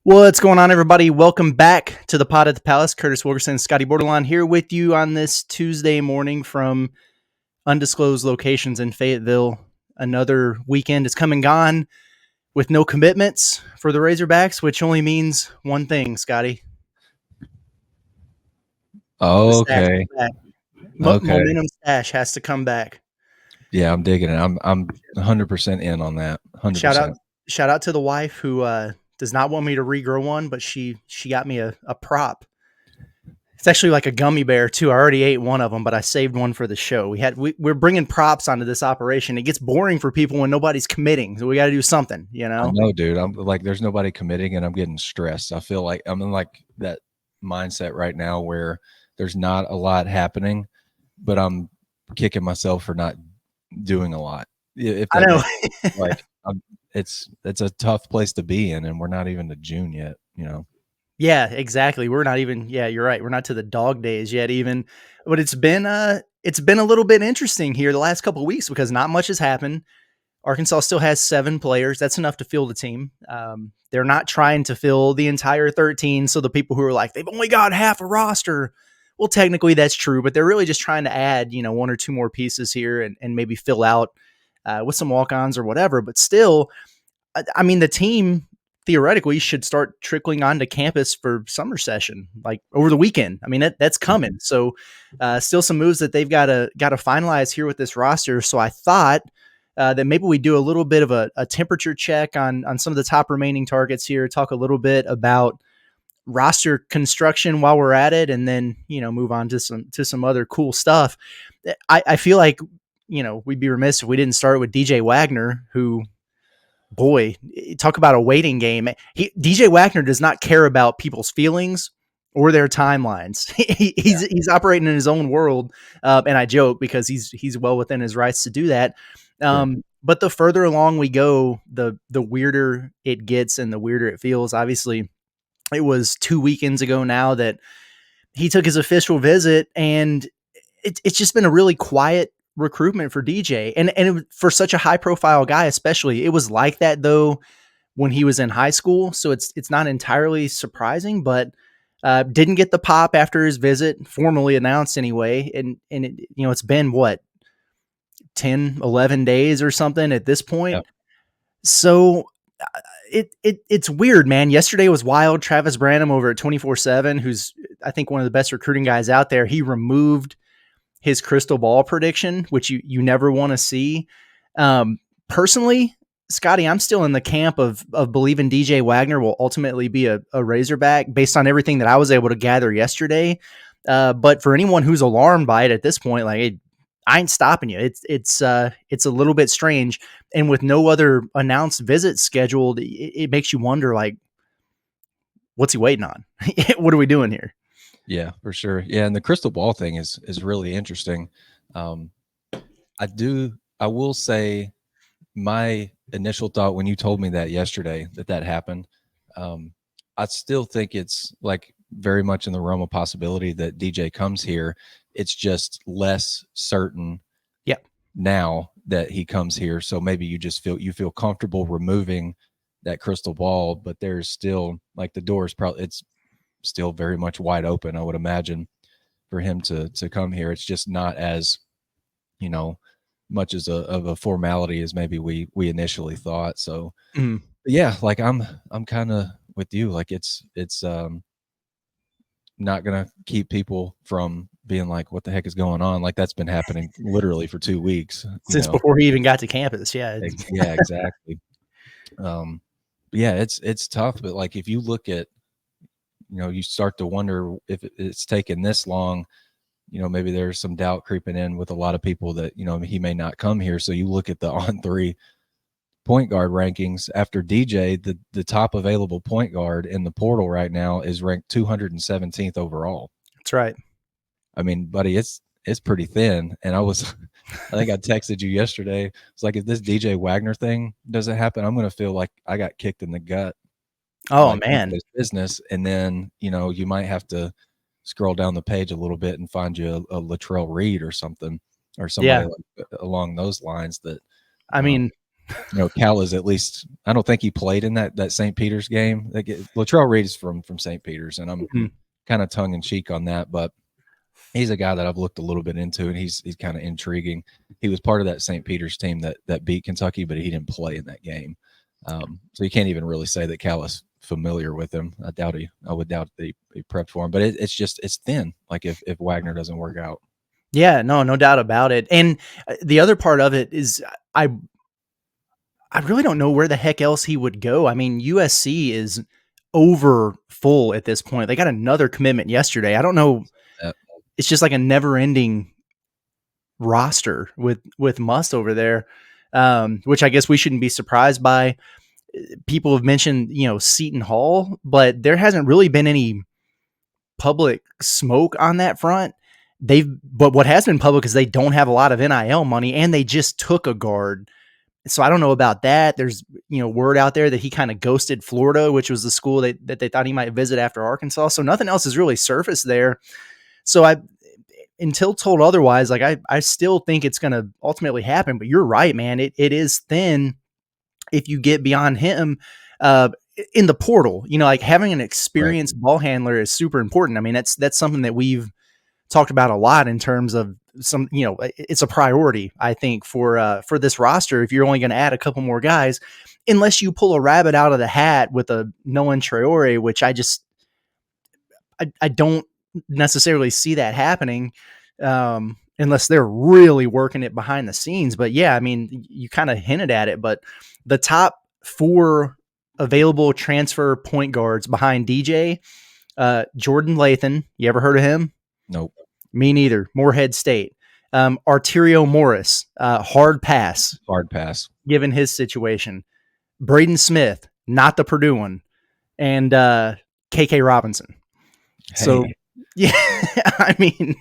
What's going on, everybody? Welcome back to the Pod at the Palace. Curtis Wilkerson, Scottie Borderline here with you on this Tuesday morning from undisclosed locations in Fayetteville. Another weekend is come and gone with no commitments for the Razorbacks, which only means one thing, Scottie. Oh, okay. Momentum stash has to come back. Yeah, I'm digging it. I'm 100% in on that. 100%. Shout out to the wife who does not want me to regrow one, but she got me a prop. It's actually like a gummy bear too. I already ate one of them, but I saved one for the show. We're bringing props onto this operation. It gets boring for people when nobody's committing, so we got to do something, you know. I know, dude. I'm like, there's nobody committing, and I'm getting stressed. I feel like I'm in like that mindset right now where there's not a lot happening, but I'm kicking myself for not doing a lot. If that I know. like, it's a tough place to be in, and we're not even to June yet, you know. Yeah, exactly. We're not even. Yeah, you're right. We're not to the dog days yet, even. But it's been a little bit interesting here the last couple of weeks because not much has happened. Arkansas still has 7 players. That's enough to fill the team. They're not trying to fill the entire 13. So the people who are like, they've only got half a roster. Well, technically that's true, but they're really just trying to add, 1 or 2 more pieces here and maybe fill out with some walk-ons or whatever. But still, I mean, the team theoretically should start trickling onto campus for summer session, like over the weekend. I mean, that's coming. So still some moves that they've got to finalize here with this roster. So I thought that maybe we do a little bit of a temperature check on some of the top remaining targets here, talk a little bit about roster construction while we're at it, and then, move on to some other cool stuff. I feel like, we'd be remiss if we didn't start with DJ Wagner, who, boy, talk about a waiting game. DJ Wagner does not care about people's feelings or their timelines. He's operating in his own world, and I joke because he's well within his rights to do that. But the further along we go, the weirder it gets and the weirder it feels. Obviously, it was 2 weekends ago now that he took his official visit, and it's just been a really quiet recruitment for DJ, and for such a high profile guy, especially. It was like that though when he was in high school, so it's not entirely surprising, but didn't get the pop after his visit, formally announced anyway, and it's been what, 10, 11 days or something at this point. Yep. So it's weird, man. Yesterday was wild. Travis Branham over at 24/7, who's I think one of the best recruiting guys out there, he removed his crystal ball prediction, which you never want to see. Personally, Scottie, I'm still in the camp of believing DJ Wagner will ultimately be a Razorback based on everything that I was able to gather yesterday. But for anyone who's alarmed by it at this point, like, I ain't stopping you. It's a little bit strange, and with no other announced visits scheduled, it makes you wonder, like, what's he waiting on? What are we doing here? Yeah, for sure. Yeah, and the crystal ball thing is really interesting. I will say my initial thought when you told me that yesterday that happened, I still think it's like very much in the realm of possibility that DJ comes here. It's just less certain now that he comes here. So maybe you just feel comfortable removing that crystal ball, but there's still like the door is it's still very much wide open, I would imagine, for him to come here. It's just not as, much as of a formality as maybe we initially thought. So yeah, like I'm kind of with you. Like it's not gonna keep people from being like, what the heck is going on? Like that's been happening literally for 2 weeks since before he even got to campus. Yeah. Yeah, exactly. Yeah, it's tough, but like if you look at, you start to wonder if it's taken this long, maybe there's some doubt creeping in with a lot of people that, he may not come here. So you look at the On3 point guard rankings after DJ, the top available point guard in the portal right now is ranked 217th overall. That's right. I mean, buddy, it's pretty thin. And I think I texted you yesterday. It's like, if this DJ Wagner thing doesn't happen, I'm going to feel like I got kicked in the gut. Oh, like, man. This business. And then, you might have to scroll down the page a little bit and find you a Latrell Reed or something, or somebody along those lines that, I mean, Cal is at least. I don't think he played in that St. Peter's game. Latrell Reed is from St. Peter's, and I'm Mhm. kind of tongue in cheek on that, but he's a guy that I've looked a little bit into, and he's kind of intriguing. He was part of that St. Peter's team that beat Kentucky, but he didn't play in that game. So you can't even really say that Cal is familiar with him. I would doubt that he prepped for him, but it's thin. Like if Wagner doesn't work out. Yeah, no doubt about it. And the other part of it is I I really don't know where the heck else he would go. I mean, USC is over full at this point. They got another commitment yesterday. I don't know. It's just like a never ending roster with Must over there, which I guess we shouldn't be surprised by. People have mentioned, Seton Hall, but there hasn't really been any public smoke on that front. But what has been public is they don't have a lot of NIL money, and they just took a guard. So I don't know about that. There's, word out there that he kind of ghosted Florida, which was the school that they thought he might visit after Arkansas. So nothing else has really surfaced there. So until told otherwise, like I still think it's going to ultimately happen, but you're right, man. It is thin if you get beyond him, in the portal, like having an experienced ball handler is super important. I mean, that's something that we've talked about a lot in terms of some, it's a priority, I think, for this roster. If you're only going to add a couple more guys, unless you pull a rabbit out of the hat with a Nolan Traore, which I don't necessarily see that happening, unless they're really working it behind the scenes. But yeah, I mean, you kind of hinted at it, but the top 4 available transfer point guards behind DJ, Jordan Lathan. You ever heard of him? Nope. Me neither. Morehead State. Arterio Morris, hard pass. Hard pass. Given his situation. Braden Smith, not the Purdue one. And KK Robinson. Hey. So, yeah, I mean,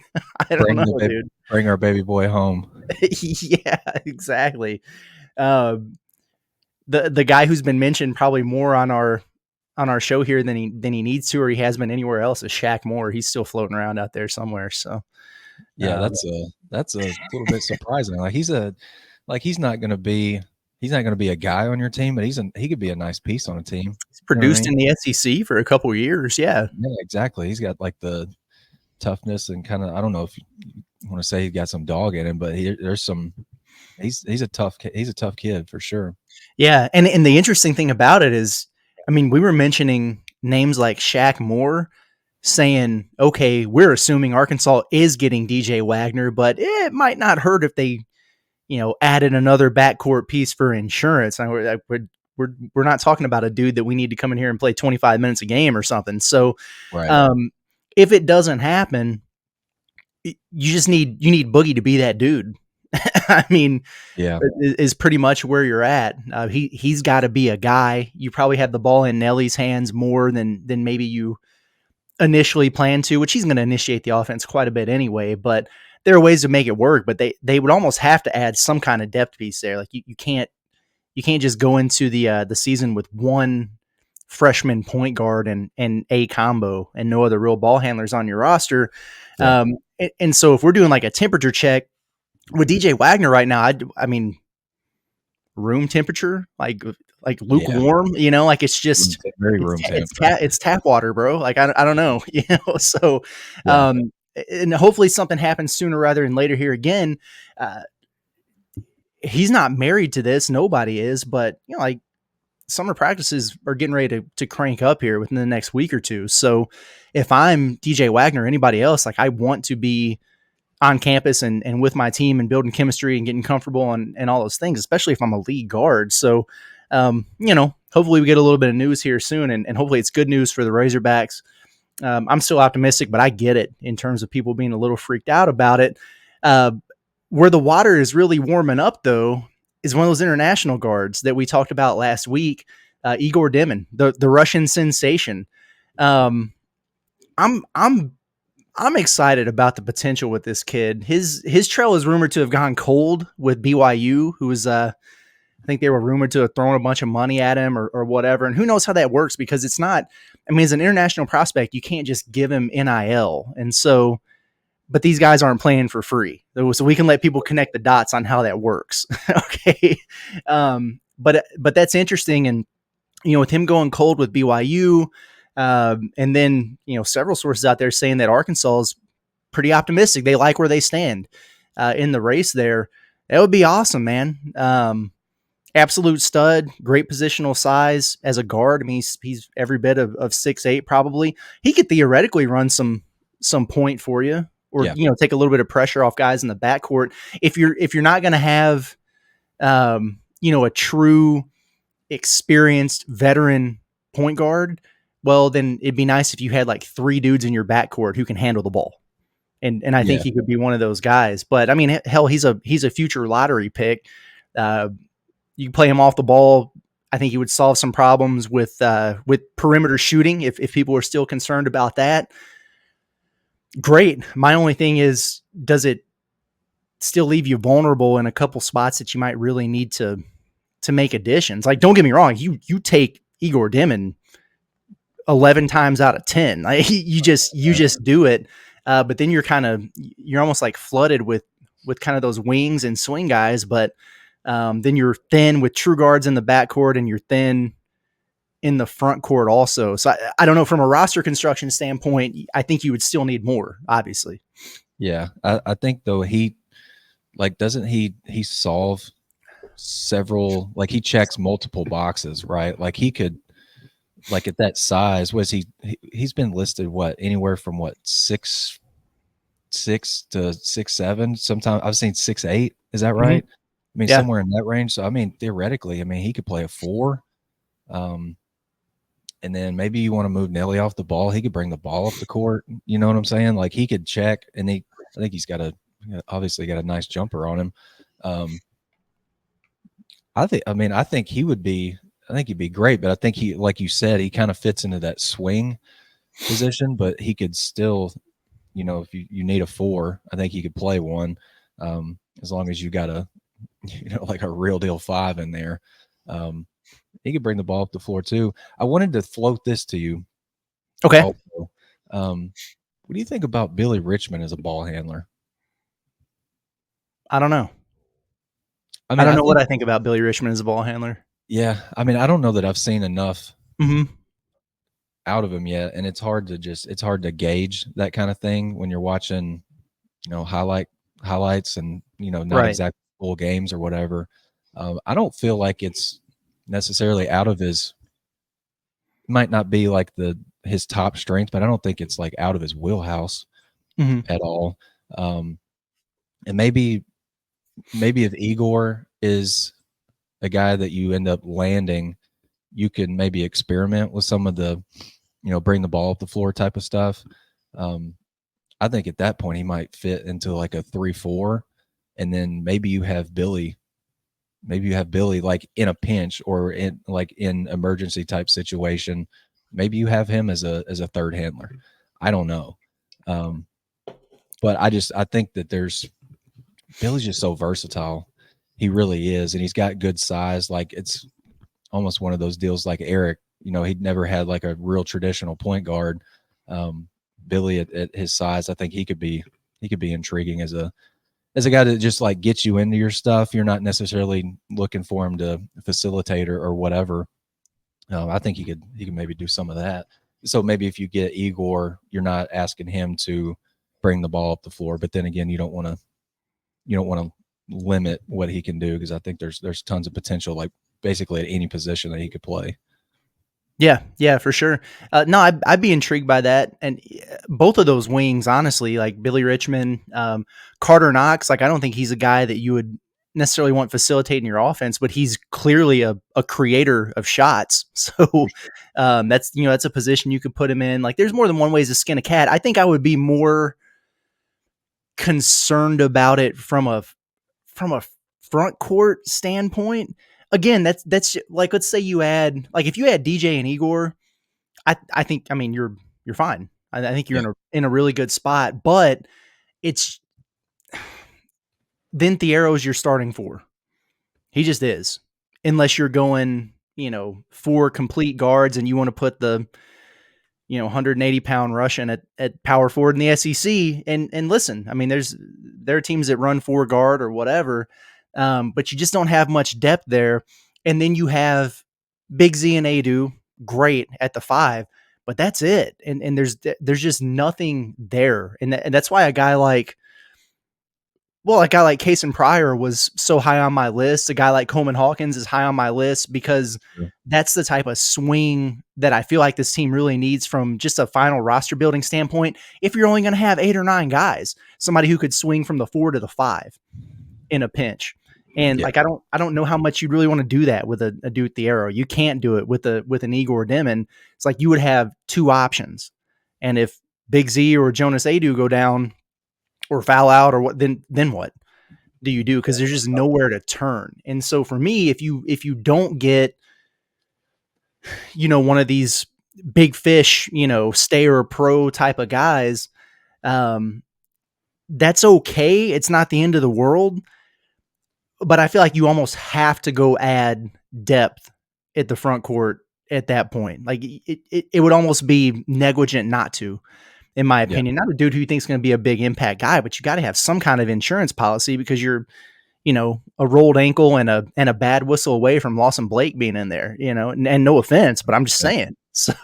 I don't know, dude. Bring our baby boy home. Yeah, exactly. The guy who's been mentioned probably more on our show here than he needs to, or he has been anywhere else, is Shaq Moore. He's still floating around out there somewhere. So yeah, that's a little bit surprising. Like he's not going to be a guy on your team, but he could be a nice piece on a team. He's produced in the SEC for a couple of years. Yeah, exactly. He's got like the toughness and kind of, I don't know if you want to say he's got some dog in him, but he's a tough kid for sure. Yeah, and the interesting thing about it is, I mean, we were mentioning names like Shaq Moore, saying, okay, we're assuming Arkansas is getting DJ Wagner, but it might not hurt if they, added another backcourt piece for insurance. We're not talking about a dude that we need to come in here and play 25 minutes a game or something. So, right. If it doesn't happen, you need Boogie to be that dude. I mean, yeah, is pretty much where you're at. He's got to be a guy. You probably have the ball in Nelly's hands more than maybe you initially planned to, which he's going to initiate the offense quite a bit anyway. But there are ways to make it work. But they would almost have to add some kind of depth piece there. Like you can't just go into the season with one freshman point guard and a combo and no other real ball handlers on your roster. Yeah. And so if we're doing like a temperature check with DJ Wagner right now, I mean, room temperature, like lukewarm, like it's just very room temperature. It's tap water, bro. Like I don't know, So, yeah. And hopefully something happens sooner rather than later here again. He's not married to this. Nobody is, but like summer practices are getting ready to crank up here within the next week or two. So if I'm DJ Wagner or anybody else, like I want to be on campus and with my team and building chemistry and getting comfortable and all those things, especially if I'm a lead guard. So, hopefully we get a little bit of news here soon and hopefully it's good news for the Razorbacks. I'm still optimistic, but I get it in terms of people being a little freaked out about it. Where the water is really warming up though, is one of those international guards that we talked about last week, Egor Demin, the Russian sensation. I'm excited about the potential with this kid. His trail is rumored to have gone cold with BYU, who was I think they were rumored to have thrown a bunch of money at him or whatever. And who knows how that works, because it's not, I mean, as an international prospect, you can't just give him NIL. And so but these guys aren't playing for free. So we can let people connect the dots on how that works. Okay. But that's interesting. And, with him going cold with BYU, and then, several sources out there saying that Arkansas is pretty optimistic. They like where they stand in the race there. That would be awesome, man. Absolute stud, great positional size as a guard. I mean, he's every bit of 6'8", probably. He could theoretically run some point for you, or take a little bit of pressure off guys in the backcourt. If you're not going to have, a true experienced veteran point guard, well, then it'd be nice if you had like 3 dudes in your backcourt who can handle the ball. And I think he could be one of those guys. But I mean, hell, he's a future lottery pick. You play him off the ball. I think he would solve some problems with perimeter shooting if people are still concerned about that. Great. My only thing is, does it still leave you vulnerable in a couple spots that you might really need to make additions? Like, don't get me wrong, you take Egor Demin 11 times out of 10. Like, you just do it. But then you're almost like flooded with kind of those wings and swing guys. But then you're thin with true guards in the backcourt, and you're thin in the front court also. So I don't know, from a roster construction standpoint, I think you would still need more, obviously. Yeah. I think though doesn't he solve several, like he checks multiple boxes, right? Like he could, like at that size, he's been listed anywhere from 6'6" to 6'7". Sometimes I've seen 6'8". Is that right? I mean, somewhere in that range. So I mean, theoretically, he could play a 4. And then maybe you want to move Nelly off the ball. He could bring the ball up the court. You know what I'm saying? Like he could check, and I think he's obviously got a nice jumper on him. I think he would be. I think he'd be great, but I think he, like you said, he kind of fits into that swing position. But he could still, if you need a 4, I think he could play 1, as long as you got like a real deal 5 in there. He could bring the ball up the floor too. I wanted to float this to you. Okay. Also. What do you think about Billy Richmond as a ball handler? I don't know. I don't know what I think about Billy Richmond as a ball handler. Yeah. I don't know that I've seen enough out of him yet. And it's hard to gauge that kind of thing when you're watching, highlights and, not exactly full games or whatever. I don't feel like it's necessarily out of might not be like his top strength, but I don't think it's like out of his wheelhouse at all. And maybe if Egor is a guy that you end up landing, you can maybe experiment with some of the, bring the ball up the floor type of stuff. I think at that point he might fit into like a 3-4, and then maybe you have Billy like in a pinch or in emergency type situation. Maybe you have him as a third handler. I don't know. But I think that Billy's just so versatile. He really is. And he's got good size. Like it's almost one of those deals like Eric, he'd never had like a real traditional point guard. Billy at his size, I think he could be intriguing as a guy that just like gets you into your stuff. You're not necessarily looking for him to facilitate or whatever. I think he could maybe do some of that. So maybe if you get Egor, you're not asking him to bring the ball up the floor, but then again, you don't want to limit what he can do, because I think there's tons of potential, like basically at any position that he could play. Yeah, for sure. No, I'd be intrigued by that. And both of those wings, honestly, like Billy Richmond, Carter Knox, like I don't think he's a guy that you would necessarily want facilitating your offense, but he's clearly a creator of shots. So that's a position you could put him in. Like there's more than one ways to skin a cat. I think I would be more concerned about it from a front court standpoint. Again, that's like, let's say if you add DJ and Egor, I think, you're fine. I think you're in a really good spot, but it's then Thiero's your starting 4. He just is, unless you're going, 4 complete guards and you want to put the 180-pound Russian at power forward in the SEC. And listen, I mean, there are teams that run 4 guard or whatever, but you just don't have much depth there. And then you have Big Z and Adu, great at the 5, but that's it. And there's just nothing there. And that's why a guy like Case and Pryor was so high on my list. A guy like Coleman Hawkins is high on my list because that's the type of swing that I feel like this team really needs from just a final roster building standpoint. If you're only going to have 8 or 9 guys, somebody who could swing from the 4 to the 5 in a pinch. And like, I don't know how much you'd really want to do that with a Duke the Arrow. You can't do it with an Egor Demin. It's like you would have 2 options. And if Big Z or Jonas Adu go down, or foul out, or what, then what do you do? Because there's just nowhere to turn. And so for me, if you don't get, one of these big fish, stayer pro type of guys, that's okay. It's not the end of the world. But I feel like you almost have to go add depth at the front court at that point. Like it would almost be negligent not to, in my opinion. Not a dude who you think is going to be a big impact guy, but you got to have some kind of insurance policy because you're, a rolled ankle and a bad whistle away from Lawson Blake being in there, and no offense, but I'm just saying. So,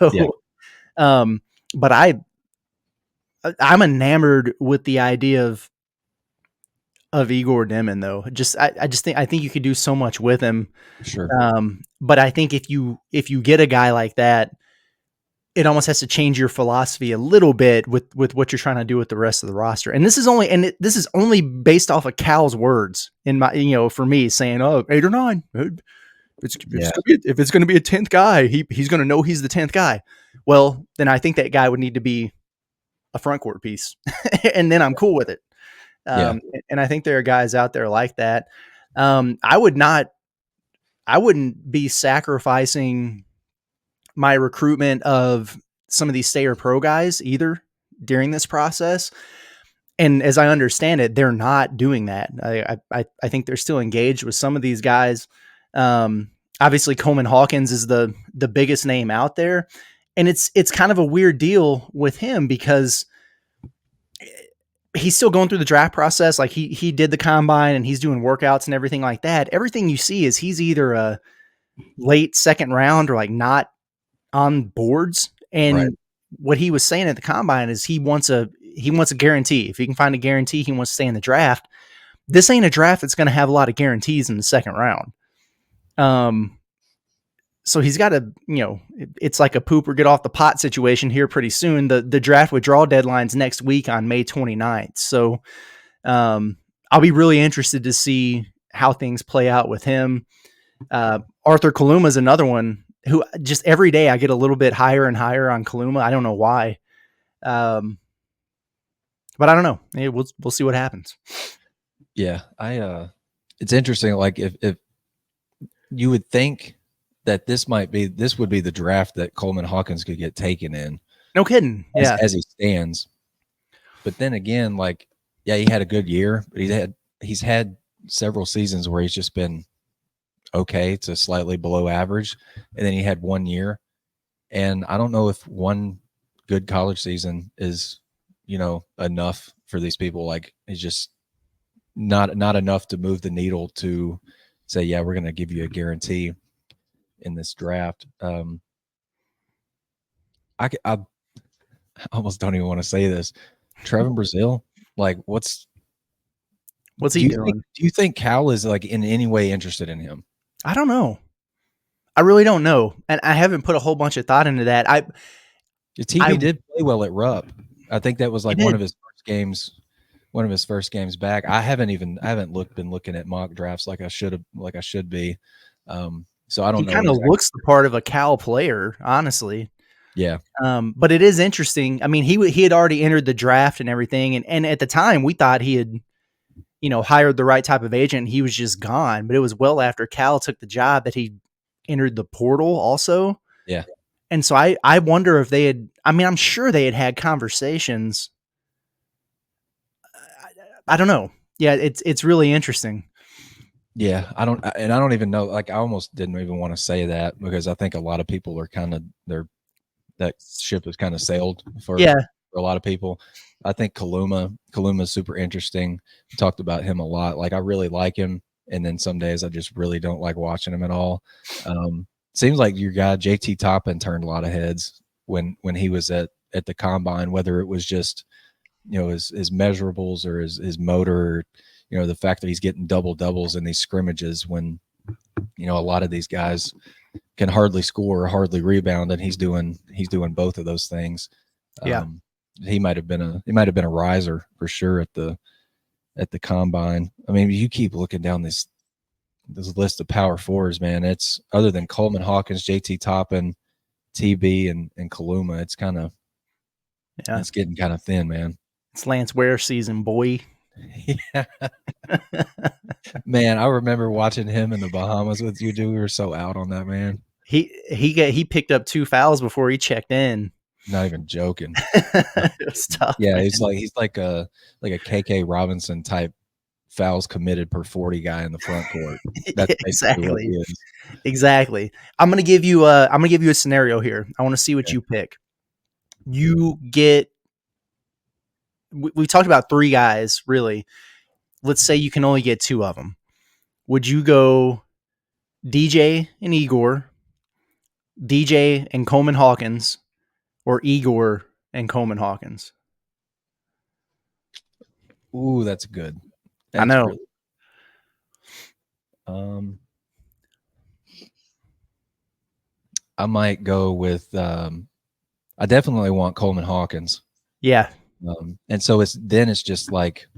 but I'm enamored with the idea of Egor Demin, though. I think you could do so much with him. Sure. But I think if you get a guy like that, it almost has to change your philosophy a little bit with what you're trying to do with the rest of the roster. And this is only based off of Cal's words in my, for me saying, 8 or 9. If it's going to be a 10th guy, he's going to know he's the 10th guy. Well, then I think that guy would need to be a front court piece and then I'm cool with it. And I think there are guys out there like that. I wouldn't be sacrificing my recruitment of some of these stayer pro guys either during this process. And as I understand it, they're not doing that. I think they're still engaged with some of these guys. Obviously Coleman Hawkins is the biggest name out there. And it's kind of a weird deal with him because he's still going through the draft process. Like he did the combine and he's doing workouts and everything like that. Everything you see is he's either a late second round or like not on boards. And what he was saying at the combine is he wants a guarantee. If he can find a guarantee, he wants to stay in the draft. This ain't a draft that's going to have a lot of guarantees in the second round. So he's got to, it's like a poop or get off the pot situation here pretty soon. The draft withdrawal deadline's next week on May 29th. So I'll be really interested to see how things play out with him. Arthur Kaluma is another one who just every day I get a little bit higher and higher on Kaluma. I don't know why. But I don't know. Hey, we'll see what happens. Yeah. It's interesting. Like if you would think that this would be the draft that Coleman Hawkins could get taken in. No kidding. As he stands. But then again, like, he had a good year, but he's had several seasons where he's just been okay to slightly below average. And then he had 1 year. And I don't know if one good college season is, enough for these people. Like, it's just not enough to move the needle to say, yeah, we're going to give you a guarantee in this draft. I almost don't even want to say this. Trevin Brazil, like, what's he doing? Do you think Cal is like in any way interested in him? I don't know. I really don't know. And I haven't put a whole bunch of thought into that. TV did play well at Rupp. I think that was like one of his first games back. I haven't been looking at mock drafts like I should be. So I don't know. He kind of looks the part of a Cal player, honestly. Yeah. But it is interesting. I mean, he had already entered the draft and everything. And at the time we thought he had, hired the right type of agent. He was just gone, but it was well after Cal took the job that he entered the portal also. Yeah. And so I wonder if I'm sure they had conversations. I don't know. Yeah. It's really interesting. Yeah. I don't even know. Like, I almost didn't even want to say that because I think a lot of people are they're that ship has kind of sailed for Yeah. a lot of people. I think Kaluma's super interesting. We talked about him a lot. Like, I really like him, and then some days I just really don't like watching him at all. Seems like your guy JT Toppin turned a lot of heads when he was at the combine, whether it was just, you know, his measurables or his motor, or, you know, the fact that he's getting doubles in these scrimmages when, you know, a lot of these guys can hardly score or hardly rebound, and he's doing both of those things. Yeah. He might have been a riser for sure at the combine. I mean, you keep looking down this list of power fours, man. It's other than Coleman, Hawkins, JT Toppin, TB, and Kaluma, it's it's getting kind of thin, man. It's Lance Ware season, boy. Yeah. Man, I remember watching him in the Bahamas with you, dude. We were so out on that, man. He picked up 2 fouls before he checked in. Not even joking. It was tough. Yeah, man. he's like a KK Robinson type fouls committed per 40 guy in the front court. That's basically what he is. Exactly. I'm gonna give you a scenario here. I want to see what you pick. You get. We talked about 3 guys, really. Let's say you can only get 2 of them. Would you go DJ and Egor, DJ and Coleman Hawkins, or Egor and Coleman Hawkins? Ooh, that's good. I know. I might go with. I definitely want Coleman Hawkins. Yeah. And so it's just like.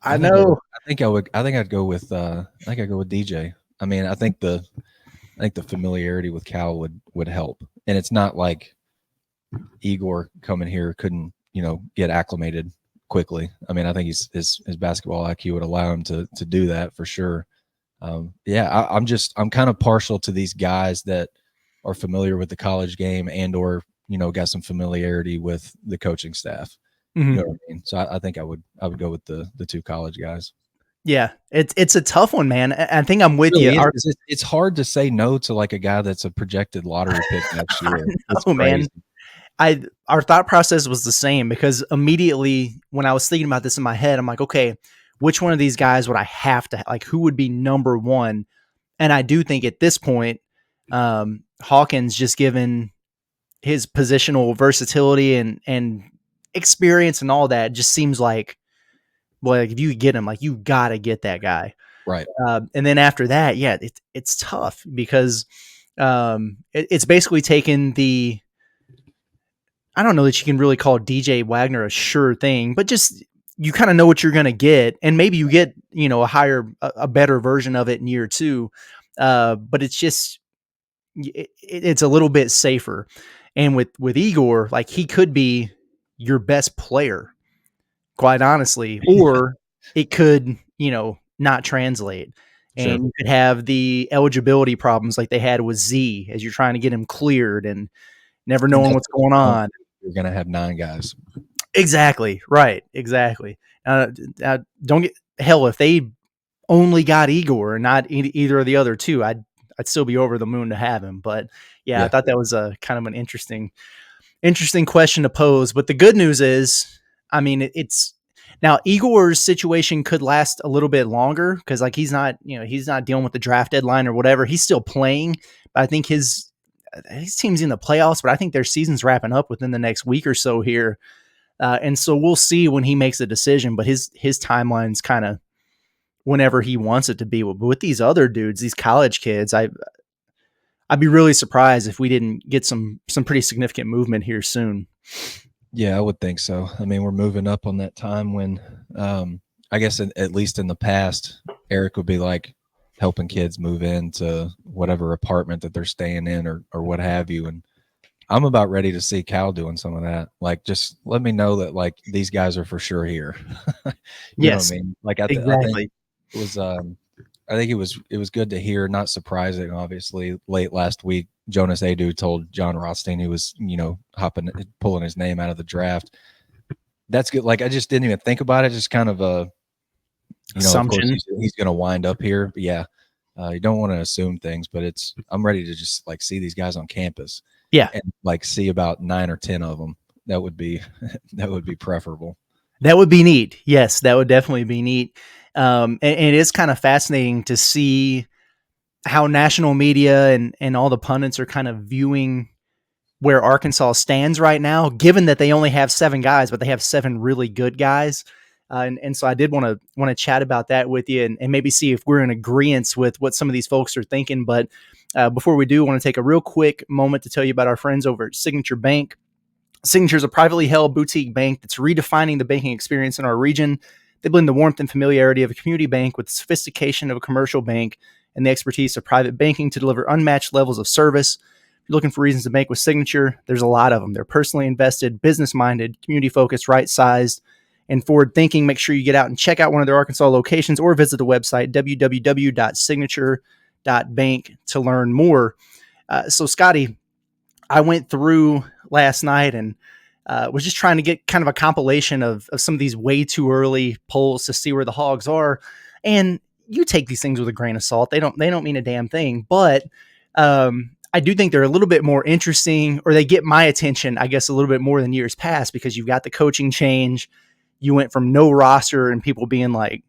I know. I think I'd go with. I think I'd go with DJ. I mean, I think the familiarity with Cal would help, and it's not like Egor coming here couldn't, you know, get acclimated quickly. I mean, I think his basketball IQ would allow him to do that for sure. Yeah, I'm kind of partial to these guys that are familiar with the college game and or, you know, got some familiarity with the coaching staff. Mm-hmm. You know what I mean? So I think I would go with the 2 college guys. Yeah, it's a tough one, man. I think I'm with you. It's hard to say no to like a guy that's a projected lottery pick next year. Oh man. Our thought process was the same, because immediately when I was thinking about this in my head, I'm like, okay, which one of these guys would I have to like? Who would be number one? And I do think at this point, Hawkins, just given his positional versatility and experience and all that, just seems like, well, like if you get him, like you got to get that guy. Right. And then after that, yeah, it's tough because it's basically taken the. I don't know that you can really call DJ Wagner a sure thing, but just you kind of know what you're going to get, and maybe you get, you know, a better version of it in year 2. But it's just it's a little bit safer. And with Egor, like he could be your best player, quite honestly, or it could, you know, not translate. Sure. And you could have the eligibility problems like they had with Z as you're trying to get him cleared and never knowing what's going on. You're going to have 9 guys. Exactly. Right. Exactly. Don't get hell if they only got Egor and not either of the other 2. I'd still be over the moon to have him. But yeah. I thought that was a kind of an interesting question to pose. But the good news is, I mean, it's now Egor's situation could last a little bit longer because like he's not dealing with the draft deadline or whatever. He's still playing, but I think his team's in the playoffs, but I think their season's wrapping up within the next week or so here. And so we'll see when he makes a decision, but his timeline's kind of whenever he wants it to be. But with these other dudes, these college kids, I'd be really surprised if we didn't get some pretty significant movement here soon. Yeah, I would think so. I mean, we're moving up on that time when, I guess at least in the past, Eric would be like, helping kids move into whatever apartment that they're staying in or what have you. And I'm about ready to see Cal doing some of that. Like, just let me know that like these guys are for sure here. You know what I mean? Like exactly. I think it was good to hear, not surprising, obviously. Late last week, Jonas Adu told John Rothstein he was, you know, pulling his name out of the draft. That's good. Like, I just didn't even think about it. Just kind of a, you know, assumption. Of course he's going to wind up here. But yeah. You don't want to assume things, but I'm ready to just like see these guys on campus Yeah, and like see about 9 or 10 of them. That would be that would be preferable. that would be neat. Yes, that would definitely be neat. And it is kind of fascinating to see how national media and all the pundits are kind of viewing where Arkansas stands right now, given that they only have 7 guys, but they have 7 really good guys. And so I did want to chat about that with you and maybe see if we're in agreement with what some of these folks are thinking. But before we do, I want to take a real quick moment to tell you about our friends over at Signature Bank. Signature is a privately held boutique bank that's redefining the banking experience in our region. They blend the warmth and familiarity of a community bank with the sophistication of a commercial bank and the expertise of private banking to deliver unmatched levels of service. If you're looking for reasons to bank with Signature, there's a lot of them. They're personally invested, business-minded, community-focused, right-sized, and forward-thinking. Make sure you get out and check out one of their Arkansas locations or visit the website www.signature.bank to learn more. So, Scottie, I went through last night and was just trying to get kind of a compilation of some of these way too early polls to see where the Hogs are. And you take these things with a grain of salt. They don't mean a damn thing. But I do think they're a little bit more interesting, or they get my attention, I guess, a little bit more than years past, because you've got the coaching change. You went from no roster and people being like,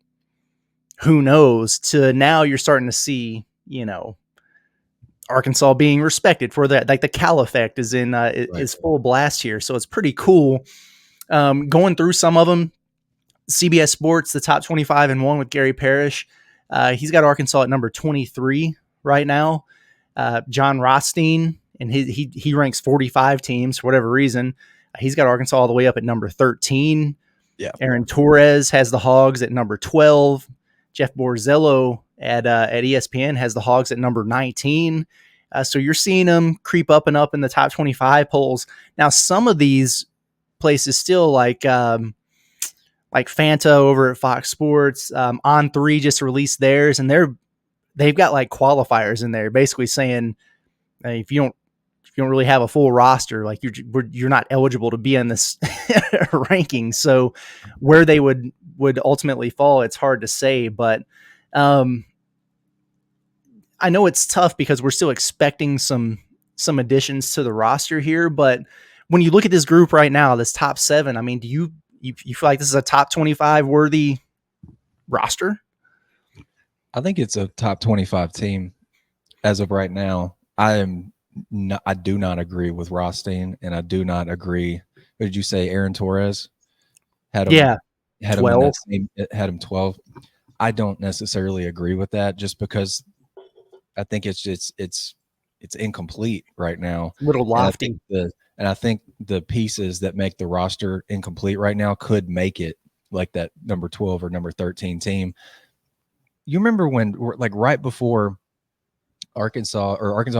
who knows, to now you're starting to see, Arkansas being respected for that. Like the Cal effect is in Right. is full blast here, so it's pretty cool. Going through some of them, CBS Sports, the top 25 and one with Gary Parrish. He's got Arkansas at number 23 right now. John Rothstein, and he ranks 45 teams for whatever reason. He's got Arkansas all the way up at number 13. Yeah. Aaron Torres has the Hogs at number 12. Jeff Borzello at ESPN has the Hogs at number 19. So you're seeing them creep up and up in the top 25 polls. Now, some of these places still like Fanta over at Fox Sports, On3 just released theirs, and they've got like qualifiers in there, basically saying if you don't really have a full roster, like you're not eligible to be in this ranking. So where they would ultimately fall, it's hard to say, but I know it's tough because we're still expecting some additions to the roster here. But when you look at this group right now, this top 7, I mean, do you feel like this is a top 25 worthy roster? I think it's a top 25 team as of right now. I do not agree with Rothstein, and I do not agree. What did you say? Aaron Torres had him. Yeah, Had him in 12. that same. Had him 12. I don't necessarily agree with that, just because I think it's incomplete right now. A little And lofty. I think the pieces that make the roster incomplete right now could make it like that number 12 or number 13 team. You remember when, like, right before Arkansas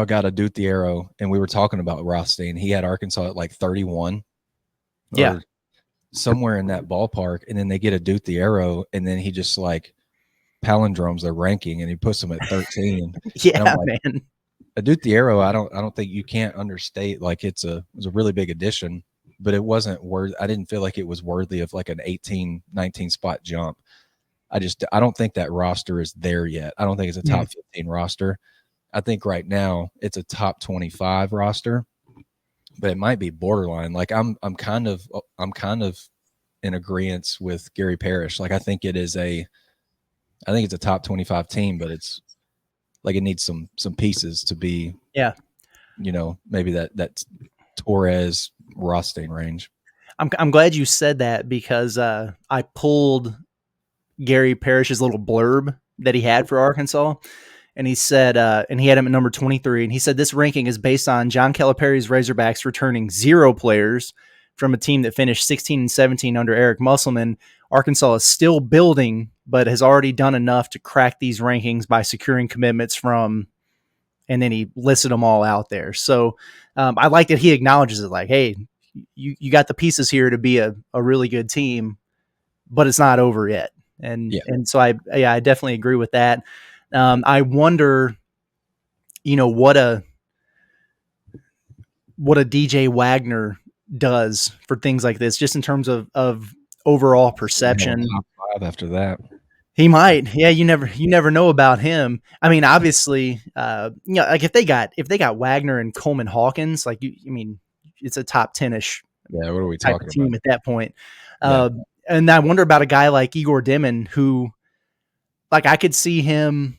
got a Duthiero, and we were talking about Rothstein. He had Arkansas at like 31 Yeah. or somewhere in that ballpark, and then they get a Duthiero, and then he just like palindromes their ranking and he puts them at 13. And I'm Yeah, like, man. a Duthiero, I don't think you can't understate, like it was a really big addition, but it wasn't worth. I didn't feel like it was worthy of like an 18, 19 spot jump. I don't think that roster is there yet. I don't think it's a top 15 roster. I think right now it's a top 25 roster, but it might be borderline. Like I'm kind of in agreement with Gary Parrish. Like I think it's a top 25 team, but it's like it needs some pieces to be, Yeah. Maybe that Torres Rothstein range. I'm glad you said that, because I pulled Gary Parrish's little blurb that he had for Arkansas, and he said, and he had him at number 23, and he said this ranking is based on John Calipari's Razorbacks returning 0 players from a team that finished 16 and 17 under Eric Musselman. Arkansas is still building, but has already done enough to crack these rankings by securing commitments from, and then he listed them all out there. So I like that he acknowledges it, like, hey, you got the pieces here to be a really good team, but it's not over yet. Yeah. And so I definitely agree with that. I wonder, what a DJ Wagner does for things like this, just in terms of overall perception. Top 5 after that. He might. Yeah, you never know about him. I mean, obviously, like if they got Wagner and Coleman Hawkins, like I mean, it's a top 10ish Yeah, what are we type of talking about? team at that point. Yeah, Uh, and I wonder about a guy like Egor Demin, who, like, I could see him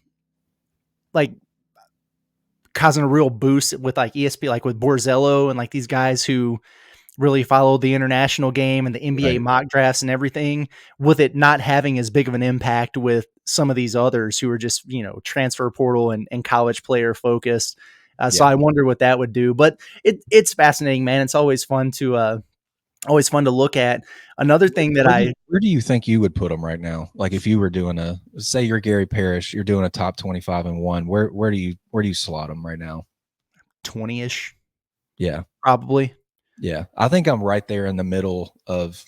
like causing a real boost with like ESP, like with Borzello and like these guys who really followed the international game and the NBA right. mock drafts and everything, with it not having as big of an impact with some of these others who are just, transfer portal and college player focused. So Yeah. I wonder what that would do, but it's fascinating, man. It's always fun to look at. Another thing that Where do you think you would put them right now? Like if you were doing say you're Gary Parrish, you're doing a top 25 and one. Where do you slot them right now? 20ish, Yeah. probably. Yeah. I think I'm right there in the middle of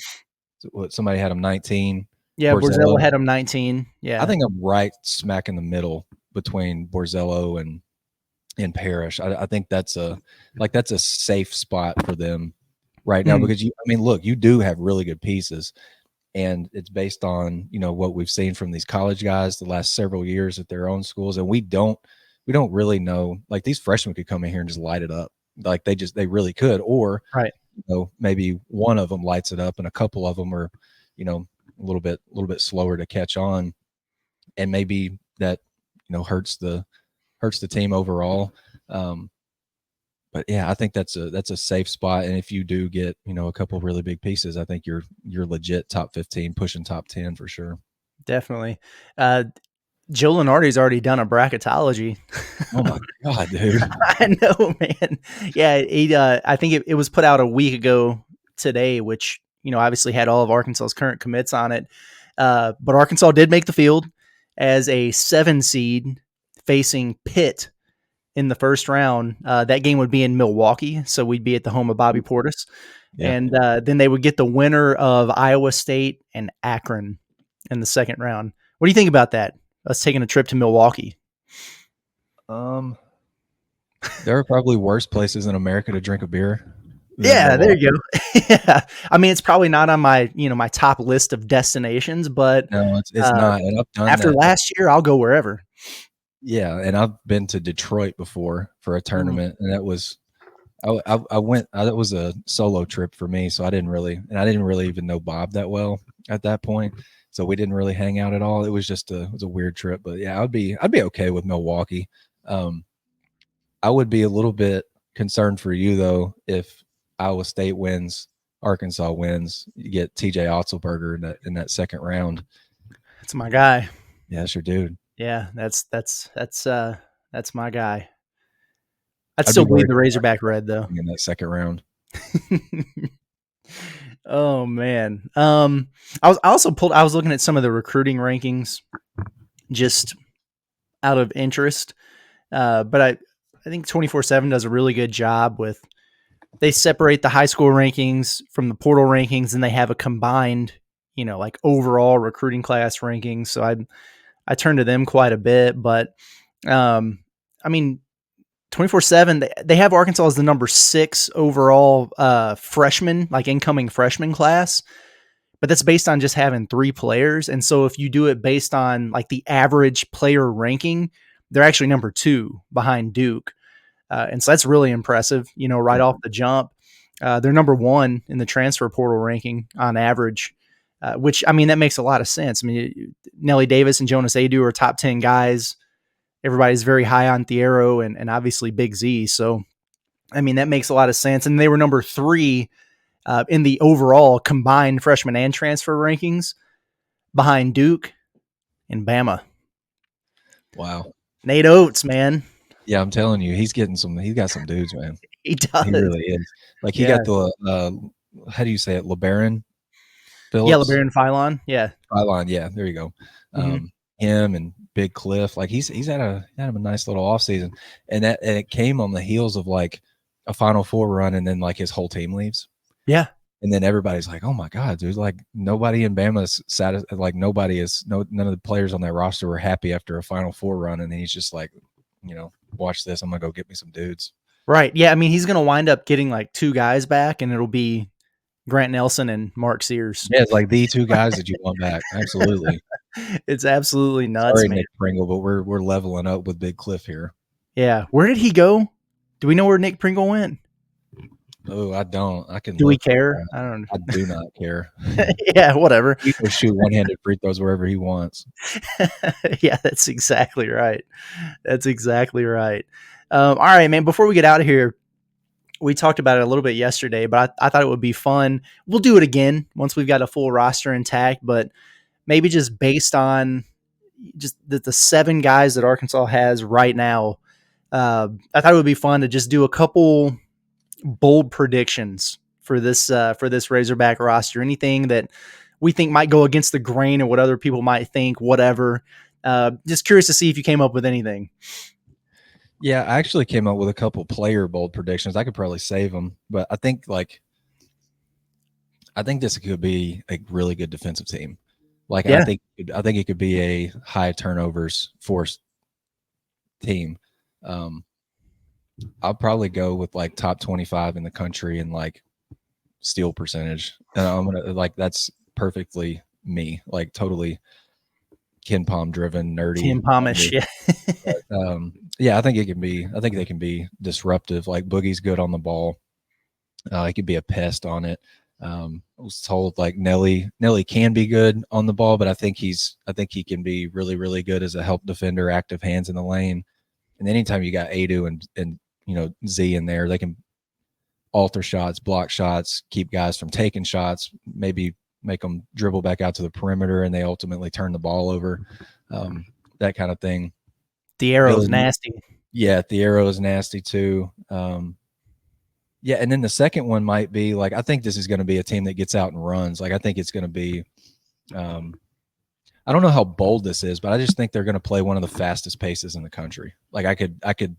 what somebody had him 19, Yeah, Borzello Borzello. had him 19. I Yeah. think I'm right smack in the middle between Borzello and Parrish. I think that's a safe spot for them right now Mm, because look, you do have really good pieces, and it's based on what we've seen from these college guys the last several years at their own schools, and we don't really know. Like these freshmen could come in here and just light it up, like they really could, or right. maybe one of them lights it up and a couple of them are a little bit slower to catch on, and maybe that hurts the team overall. Um, but yeah, I think that's a safe spot. And if you do get a couple really big pieces, I think you're legit top 15, pushing top 10 for sure. Definitely. Uh, Joe Lenardi's already done a bracketology. Oh my god, dude! I know, man. Yeah, I think it was put out a week ago today, which obviously had all of Arkansas's current commits on it. But Arkansas did make the field as a 7 seed facing Pitt in the first round. That game would be in Milwaukee, so we'd be at the home of Bobby Portis, Yeah. and then they would get the winner of Iowa State and Akron in the second round. What do you think about that? Us taking a trip to Milwaukee. Um, there are probably worse places in America to drink a beer than Yeah, there you Milwaukee. go. Yeah. I mean, it's probably not on my top list of destinations, but No, it's uh, not. And I've done after that. last year, I'll go wherever. Yeah, and I've been to Detroit before for a Mm, tournament, and that was I went. That was a solo trip for me, so I didn't really even know Bob that well at that point. So we didn't really hang out at all. It was a weird trip, but yeah, I'd be okay with Milwaukee. Um, I would be a little bit concerned for you though if Iowa State wins, Arkansas wins, you get TJ Otzelberger in that second round. that's my guy. Yeah, that's your dude. Yeah, that's my guy. I'd I'd be still bleed worried the about Razorback red though. in that second round. Oh man. I was looking at some of the recruiting rankings just out of interest. But I think 24/7 does a really good job with, they separate the high school rankings from the portal rankings, and they have a combined, like overall recruiting class rankings. So I turn to them quite a bit, but um, I mean, 24/7 they have Arkansas as the number 6 overall freshman, like incoming freshman class, but that's based on just having 3 players. And so if you do it based on like the average player ranking, they're actually number 2 behind Duke. And so that's really impressive, right Yeah. off the jump. They're number 1 in the transfer portal ranking on average, which, I mean, that makes a lot of sense. I mean, Nelly Davis and Jonas Adu are top 10 guys. Everybody's very high on Thiero and obviously Big Z. So, I mean, that makes a lot of sense. And they were number 3 in the overall combined freshman and transfer rankings behind Duke and Bama. Wow. Nate Oates, man. Yeah, I'm telling you, he's got some dudes, man. He He does. really is. Like he Yeah. got the how do you say it? LeBaron Yeah, Phillips? LeBaron Philon. Yeah. Pylon, yeah, there you go. Mm-hmm. Him and Big Cliff, like he's had him a nice little off season, and it came on the heels of like a Final Four run, and then like his whole team leaves, Yeah. and then everybody's like, "Oh my god, dude!" Like nobody in Bama's satisfied. Like none of the players on that roster were happy after a Final Four run, and then he's just like, watch this. I'm gonna go get me some dudes. Right. Yeah. I mean, he's going to wind up getting like 2 guys back, and it'll be Grant Nelson and Mark Sears. Yeah, it's like the two guys that you want back. Absolutely. It's absolutely nuts, Sorry, man. Nick Pringle, but we're leveling up with Big Cliff here. Yeah. Where did he go? Do we know where Nick Pringle went? Oh, I don't. I can Do we look. care? I don't I do not care. Yeah, whatever. He can shoot one-handed free throws wherever he wants. Yeah, that's exactly right. That's exactly right. All right, man. Before we get out of here, we talked about it a little bit yesterday, but I thought it would be fun. We'll do it again once we've got a full roster intact, but maybe just based on just the 7 guys that Arkansas has right now. I thought it would be fun to just do a couple bold predictions for this Razorback roster. Anything that we think might go against the grain or what other people might think, whatever. Just curious to see if you came up with anything. Yeah, I actually came up with a couple player bold predictions. I could probably save them, but I think this could be a really good defensive team. And Yeah, I think it could be a high turnovers forced team. I'll probably go with top 25 in the country and steal percentage. And I'm gonna that's perfectly me, totally Ken Palm driven, nerdy. Tim Pomish. Yeah, Yeah, I think it can be. I think they can be disruptive. Boogie's good on the ball. He could be a pest on it. I was told Nelly can be good on the ball, but I think he can be really, really good as a help defender, active hands in the lane. And anytime you got Adu and Z in there, they can alter shots, block shots, keep guys from taking shots, maybe make them dribble back out to the perimeter, and they ultimately turn the ball over. That kind of thing. the arrow's nasty. Yeah, the arrow is nasty too. Yeah, and then the second one might be I think this is going to be a team that gets out and runs. I think it's going to be. I don't know how bold this is, but I just think they're going to play one of the fastest paces in the country. I could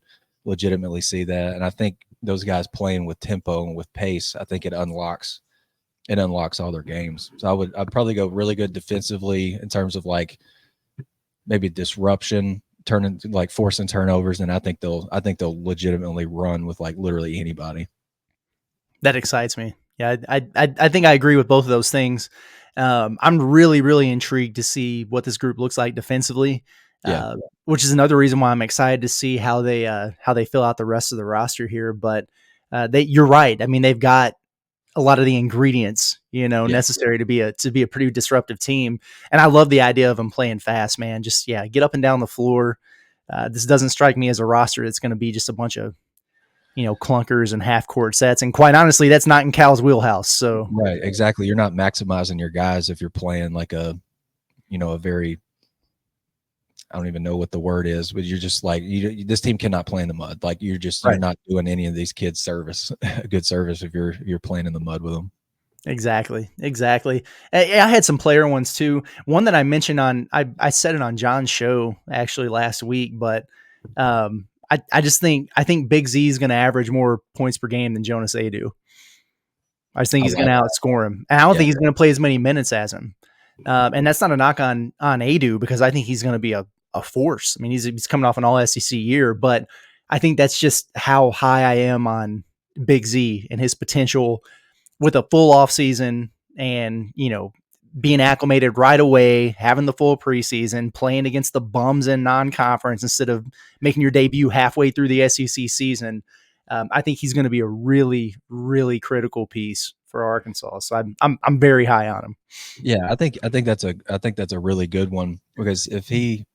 legitimately see that, and I think those guys playing with tempo and with pace, I think it unlocks all their games. So I'd probably go really good defensively in terms of maybe disruption, forcing turnovers, and I think they'll legitimately run with literally anybody. That excites me. Yeah, I think I agree with both of those things. I'm really, really intrigued to see what this group looks like defensively. Yeah. Which is another reason why I'm excited to see how they fill out the rest of the roster here. But you're right. I mean, they've got a lot of the ingredients, necessary to be a pretty disruptive team. And I love the idea of them playing fast, man. Just get up and down the floor. This doesn't strike me as a roster that's going to be just a bunch of clunkers and half court sets. And quite honestly, that's not in Cal's wheelhouse. So right, exactly. You're not maximizing your guys if you're playing a very, I don't even know what the word is, but you're just this team cannot play in the mud. You're not doing any of these kids a good service if you're playing in the mud with them. Exactly. I had some player ones too. One that I mentioned I said it on John's show actually last week, but I think Big Z is going to average more points per game than Jonas Adu. I just think he's going to outscore him. And I don't think he's going to play as many minutes as him. And that's not a knock on Adu, because I think he's going to be a force. I mean, he's coming off an all SEC year, but I think that's just how high I am on Big Z and his potential with a full off season and, being acclimated right away, having the full preseason, playing against the bums in non-conference instead of making your debut halfway through the SEC season. I think he's going to be a really, really critical piece for Arkansas. So I'm very high on him. Yeah, I think that's a really good one, because if he,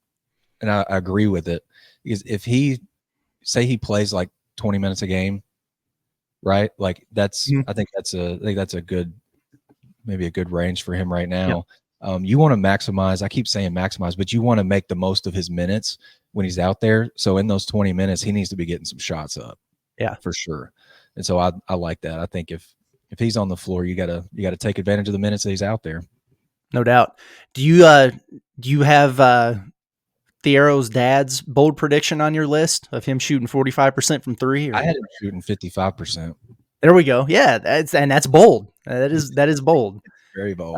and I agree with it, because if he plays 20 minutes a game, right? That's I think that's a good, maybe a good range for him right now. Yep. You want to maximize. I keep saying maximize, but you want to make the most of his minutes when he's out there. So in those 20 minutes, he needs to be getting some shots up. Yeah, for sure. And so I like that. I think if he's on the floor, you gotta take advantage of the minutes that he's out there. No doubt. Do you have Thero's dad's bold prediction on your list of him shooting 45% from three? Or? I had him shooting 55%. There we go. Yeah, that's bold. That is bold. Very bold.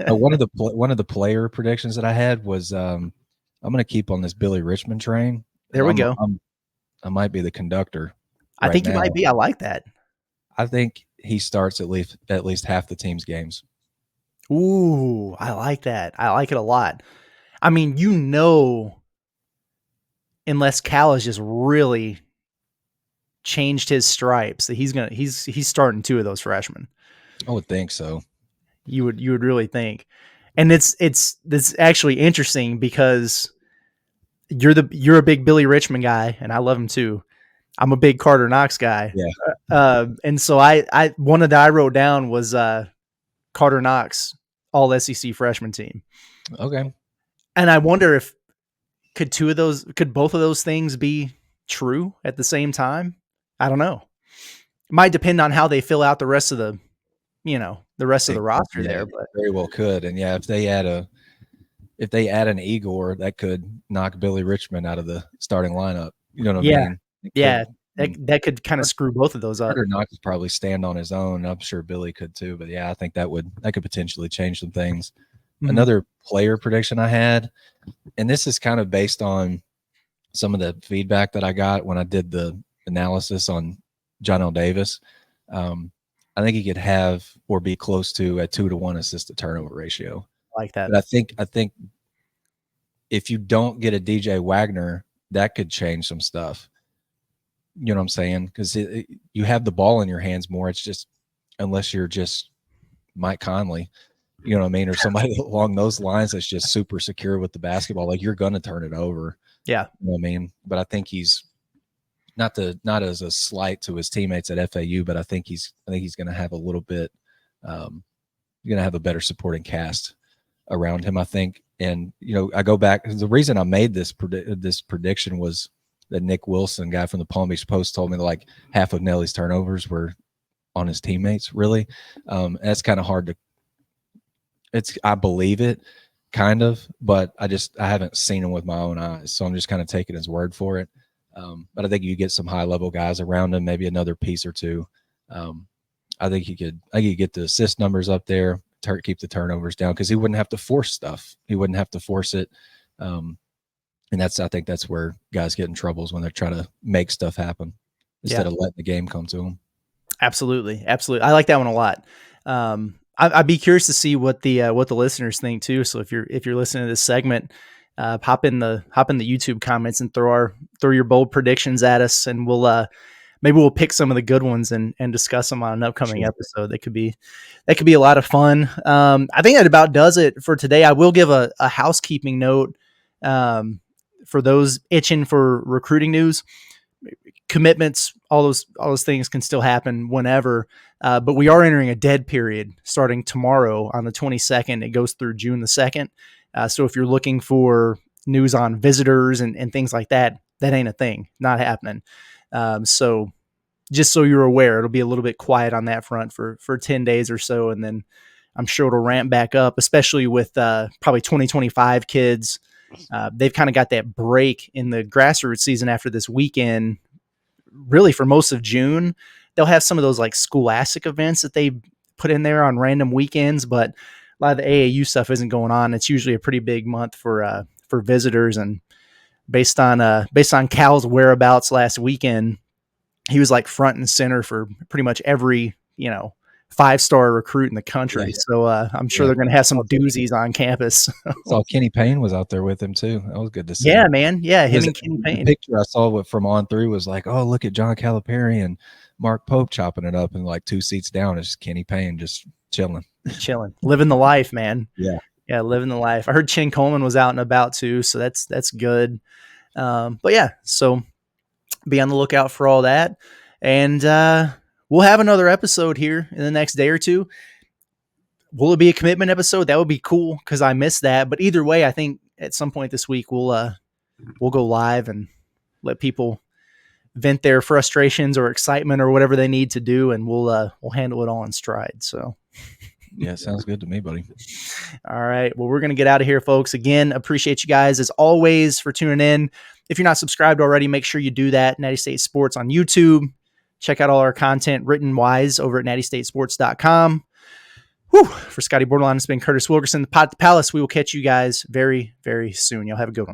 One of the player predictions that I had was I'm going to keep on this Billy Richmond train. There we go. I might be the conductor. I think you might be. I like that. I think he starts at least half the team's games. Ooh, I like that. I like it a lot. I mean, unless Cal has just really changed his stripes, that he's starting two of those freshmen. I would think so. You would really think. And it's actually interesting because you're a big Billy Richmond guy, and I love him too. I'm a big Carter Knox guy. Yeah. And so I one of that I wrote down was Carter Knox all SEC freshman team. Okay. And I wonder if could both of those things be true at the same time? I don't know. It might depend on how they fill out the rest of the rest of the roster Yeah, there, but very well could. And yeah, if they add an Egor, that could knock Billy Richmond out of the starting lineup. You know what I yeah, mean? It yeah, could. that could kind of screw both of those up. Carter Knox could probably stand on his own. I'm sure Billy could too. But yeah, I think that could potentially change some things. Mhm. Another player prediction I had, and this is kind of based on some of the feedback that I got when I did the analysis on John L. Davis. I think he could have or be close to a 2-to-1 assist to turnover ratio. Like that. But I think if you don't get a DJ Wagner, that could change some stuff. You know what I'm saying? Because you have the ball in your hands more. It's just unless you're just Mike Conley, you know what I mean, or somebody along those lines that's just super secure with the basketball. Like you're gonna turn it over. Yeah. You know what I mean? But I think he's not as a slight to his teammates at FAU, but I think he's gonna have a little bit gonna have a better supporting cast around him, I think. And I go back. The reason I made this prediction was that Nick Wilson, guy from the Palm Beach Post, told me that like half of Nelly's turnovers were on his teammates. Really, that's kind of hard to. I believe it, kind of, but I haven't seen him with my own eyes, so I'm just kind of taking his word for it. But I think you get some high level guys around him, maybe another piece or two. I think he could get the assist numbers up there, keep the turnovers down because he wouldn't have to force stuff. He wouldn't have to force it. And I think that's where guys get in troubles when they're trying to make stuff happen instead of letting the game come to them. Absolutely. I like that one a lot. I'd be curious to see what the listeners think too. So if you're listening to this segment, hop in the YouTube comments and throw your bold predictions at us, and maybe we'll pick some of the good ones and discuss them on an upcoming episode. That could be a lot of fun. I think that about does it for today. I will give a housekeeping note for those itching for recruiting news. Commitments, all those things can still happen whenever, but we are entering a dead period starting tomorrow on the 22nd. It goes through June the 2nd. So if you're looking for news on visitors and things like that, that ain't a thing, not happening. So just so you're aware, it'll be a little bit quiet on that front for 10 days or so. And then I'm sure it'll ramp back up, especially with probably 2025 kids. They've kind of got that break in the grassroots season after this weekend. Really for most of June, they'll have some of those like scholastic events that they put in there on random weekends, but a lot of the AAU stuff isn't going on. It's usually a pretty big month for visitors. And based on Cal's whereabouts last weekend, he was like front and center for pretty much every, 5-star recruit in the country. Yeah. So I'm sure they're going to have some doozies on campus. Saw Kenny Payne was out there with him too. That was good to see. Yeah, man. Yeah, him and Kenny Payne. The picture I saw from on through was like, oh, look at John Calipari and Mark Pope chopping it up, and like 2 seats down is Kenny Payne just chilling, living the life, man. Yeah, living the life. I heard Chin Coleman was out and about too, so that's good. But yeah, so be on the lookout for all that, and we'll have another episode here in the next day or two. Will it be a commitment episode? That would be cool because I missed that. But either way, I think at some point this week we'll go live and let people vent their frustrations or excitement or whatever they need to do, and we'll handle it all in stride. So yeah, sounds good to me, buddy. All right. Well, we're going to get out of here, folks. Again, appreciate you guys as always for tuning in. If you're not subscribed already, make sure you do that. Natty State Sports on YouTube. Check out all our content written wise over at nattystatesports.com. Whew. For Scottie Borderline, it's been Curtis Wilkerson, the Pot at the Palace. We will catch you guys very, very soon. Y'all have a good one.